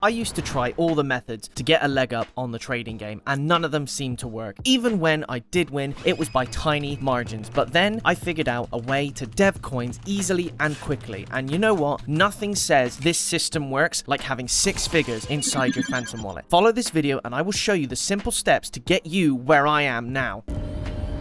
I used to try all the methods to get a leg up on the trading game, and none of them seemed to work. Even when I did win, it was by tiny margins. But then I figured out a way to dev coins easily and quickly. And you know what? Nothing says this system works like having 6 figures inside your Phantom wallet. Follow this video and I will show you the simple steps to get you where I am now.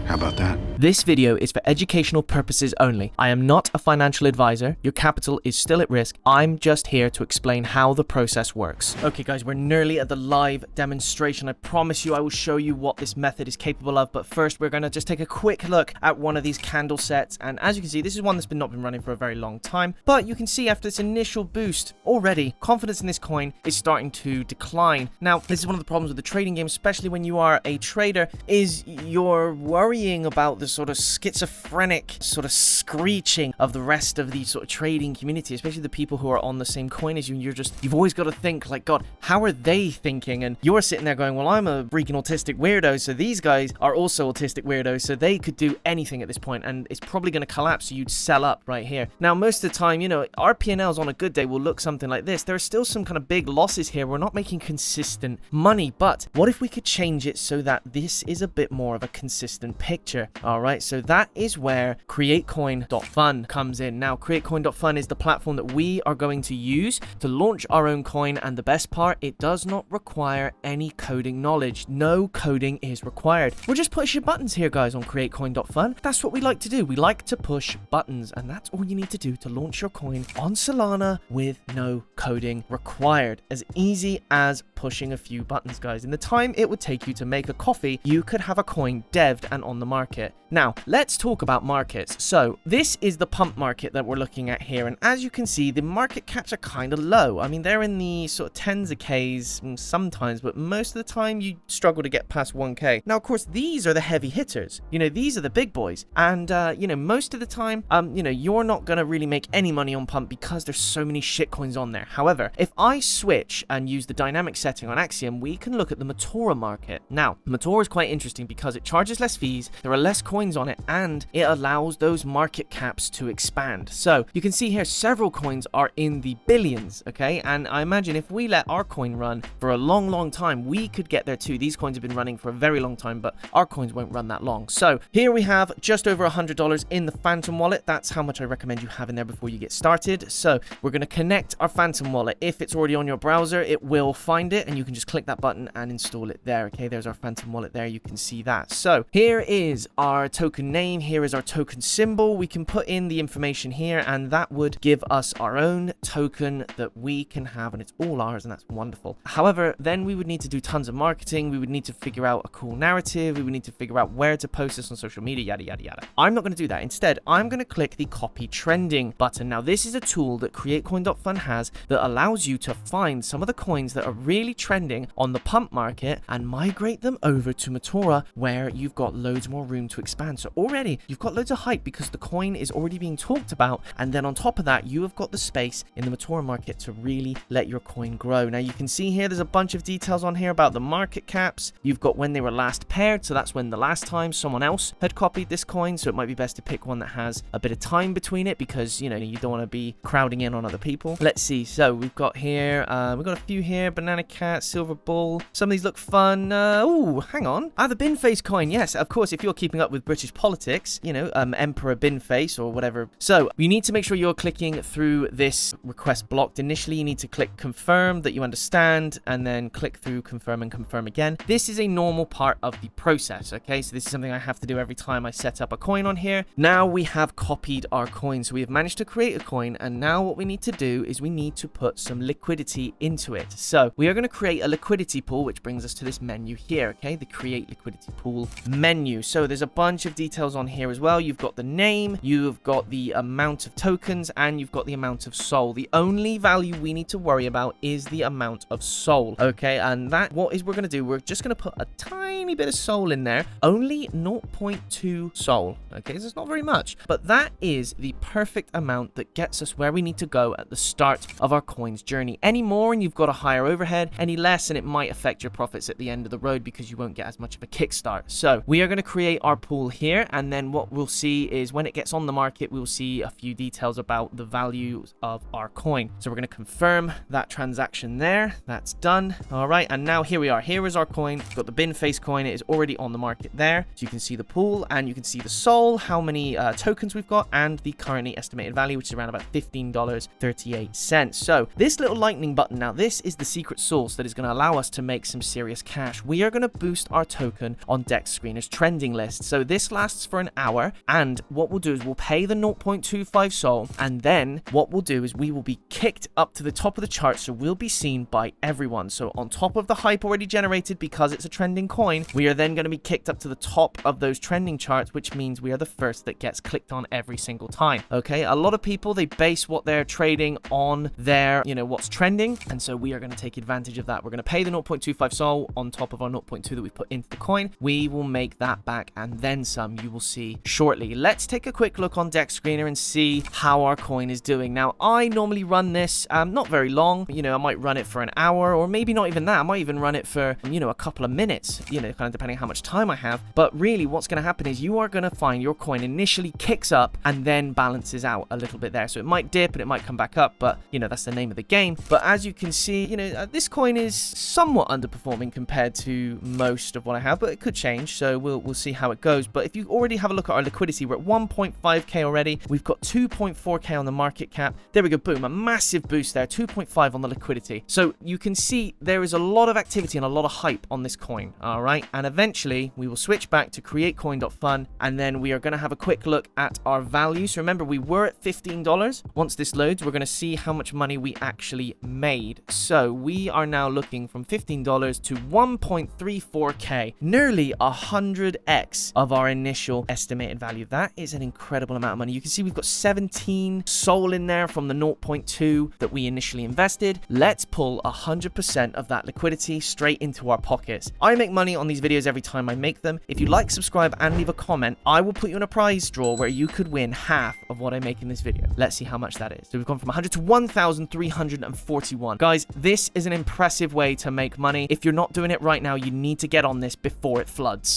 How about that? This video is for educational purposes only. I am not a financial advisor. Your capital is still at risk. I'm just here to explain how the process works. Okay guys, we're nearly at the live demonstration. I promise you I will show you what this method is capable of. But first we're going to just take a quick look at one of these candle sets. And as you can see, this is one that's not been running for a very long time. But you can see after this initial boost, already confidence in this coin is starting to decline. Now, this is one of the problems with the trading game, especially when you are a trader, is you're worrying about the sort of schizophrenic sort of screeching of the rest of the sort of trading community, especially the people who are on the same coin as you. And you've always got to think like, God, how are they thinking? And you're sitting there going, well, I'm a freaking autistic weirdo, so these guys are also autistic weirdos, so they could do anything at this point, and it's probably going to collapse, so you'd sell up right here. Now, most of the time, you know, our P&Ls on a good day will look something like this. There are still some kind of big losses here. We're not making consistent money, but what if we could change it so that this is a bit more of a consistent picture? All right, so that is where createcoin.fun comes in. Now, createcoin.fun is the platform that we are going to use to launch our own coin, and the best part, it does not require any coding knowledge. No coding is required. We're just pushing buttons here, guys, on createcoin.fun. That's what we like to do. We like to push buttons, and that's all you need to do to launch your coin on Solana with no coding required. As easy as pushing a few buttons, guys. In the time it would take you to make a coffee, you could have a coin dev'd and on the market. Now, let's talk about markets. So this is the pump market that we're looking at here, and as you can see, the market caps are kind of low. I mean, they're in the sort of tens of Ks sometimes, but most of the time you struggle to get past 1K. Now, of course, these are the heavy hitters. You know, these are the big boys, and you know, most of the time, you know, you're not gonna really make any money on pump because there's so many shit coins on there. However, if I switch and use the dynamic setting on Axiom, we can look at the Metora market. Now, Metora is quite interesting because it charges less fees, there are less coins on it, and it allows those market caps to expand. So you can see here several coins are in the billions, okay? And I imagine if we let our coin run for a long time, we could get there too. These coins have been running for a very long time, but our coins won't run that long. So here we have just over $100 in the Phantom wallet. That's how much I recommend you have in there before you get started. So we're going to connect our Phantom wallet. If it's already on your browser, it will find it, and you can just click that button and install it there. Okay, there's our Phantom wallet there. You can see that. So here is our token name. Here is our token symbol. We can put in the information here, and that would give us our own token that we can have, and it's all ours, and that's wonderful. However, then we would need to do tons of marketing. We would need to figure out a cool narrative. We would need to figure out where to post this on social media, yada yada yada. I'm not going to do that. Instead, I'm going to click the copy trending button. Now, this is a tool that createcoin.fun has that allows you to find some of the coins that are really trending on the pump market and migrate them over to Metora, where you've got loads more room to expand. So already you've got loads of hype because the coin is already being talked about, and then on top of that, you have got the space in the Metora market to really let your coin grow. Now, you can see here there's a bunch of details on here about the market caps. You've got when they were last paired, so that's when the last time someone else had copied this coin, so it might be best to pick one that has a bit of time between it because, you know, you don't want to be crowding in on other people. Let's see. So we've got here, we've got a few here: Banana Cat, Silver Bull. Some of these look fun. Oh, hang on. The bin face coin. Yes, of course, if you're keeping up with British politics, you know, Emperor bin face or whatever. So you need to make sure you're clicking through this request blocked. Initially, you need to click confirm that you understand, and then click through confirm and confirm again. This is a normal part of the process, okay? So this is something I have to do every time I set up a coin on here. Now we have copied our coin, so we have managed to create a coin, and now what we need to do is we need to put some liquidity into it. So we are going to create a liquidity pool, which brings us to this menu here, okay? The create liquidity pool menu. So there's a bunch of details on here as well. You've got the name, you've got the amount of tokens, and you've got the amount of SOL. The only value we need to worry about is the amount of SOL, okay? And that, what is we're going to do, we're just going to put a tiny bit of SOL in there, only 0.2 SOL, okay? So it's not very much, but that is the perfect amount that gets us where we need to go at the start of our coin's journey. Any more and you've got a higher overhead, any less and it might affect your profits at the end of the road because you won't get as much of a kickstart. So we are going to create our pool here, and then what we'll see is when it gets on the market, we'll see a few details about the value of our coin. So we're going to confirm that transaction there. That's done. All right, and now here we are. Here is our coin. We've got the bin face coin. It is already on the market there. So you can see the pool, and you can see the sol, how many tokens we've got, and the currently estimated value, which is around about $15.38. So this little lightning button, now this is the secret source that is going to allow us to make some serious cash. We are going to boost our token on Dex Screener's trending list. So this lasts for an hour, and what we'll do is we'll pay the 0.25 sol, and then what we'll do is we will be kicked up to the top of the chart, so we'll be seen by everyone. So on top of the hype already generated because it's a trending coin, we are then going to be kicked up to the top of those trending charts, which means we are the first that gets clicked on every single time. Okay, a lot of people, they base what they're trading on their, what's trending, and so we are going to take advantage of that. We're going to pay the 0.25 sol on top of our 0.2 that we put into the coin. We will make that back and then some, you will see shortly. Let's take a quick look on Dex Screener and see how our coin is doing. Now, I normally run this not very long. I might run it for an hour, or maybe not even that. I might even run it for, a couple of minutes, kind of depending on how much time I have. But really, what's going to happen is you are going to find your coin initially kicks up and then balances out a little bit there. So it might dip and it might come back up, but, that's the name of the game. But as you can see, this coin is somewhat underperforming compared to most of what I have, but it could change. So we'll see how it goes. But if you already have a look at our liquidity, we're at 1.5k already. We've got 2.4k on the market cap. There we go. Boom. A massive boost there. 2.5 on the liquidity. So you can see there is a lot of activity and a lot of hype on this coin. All right. And eventually we will switch back to createcoin.fun, and then we are going to have a quick look at our value. So remember, we were at $15. Once this loads, we're going to see how much money we actually made. So we are now looking from $15 to 1.34k, nearly 100x of our initial estimated value. That is an incredible amount of money. You can see we've got 17 sol in there from the 0.2 that we initially invested. Let's pull 100% of that liquidity straight into our pockets. I make money on these videos every time I make them. If you like, subscribe, and leave a comment, I will put you in a prize draw where you could win half of what I make in this video. Let's see how much that is. So we've gone from 100 to 1,341. Guys, this is an impressive way to make money. If you're not doing it right now, you need to get on this before it floods.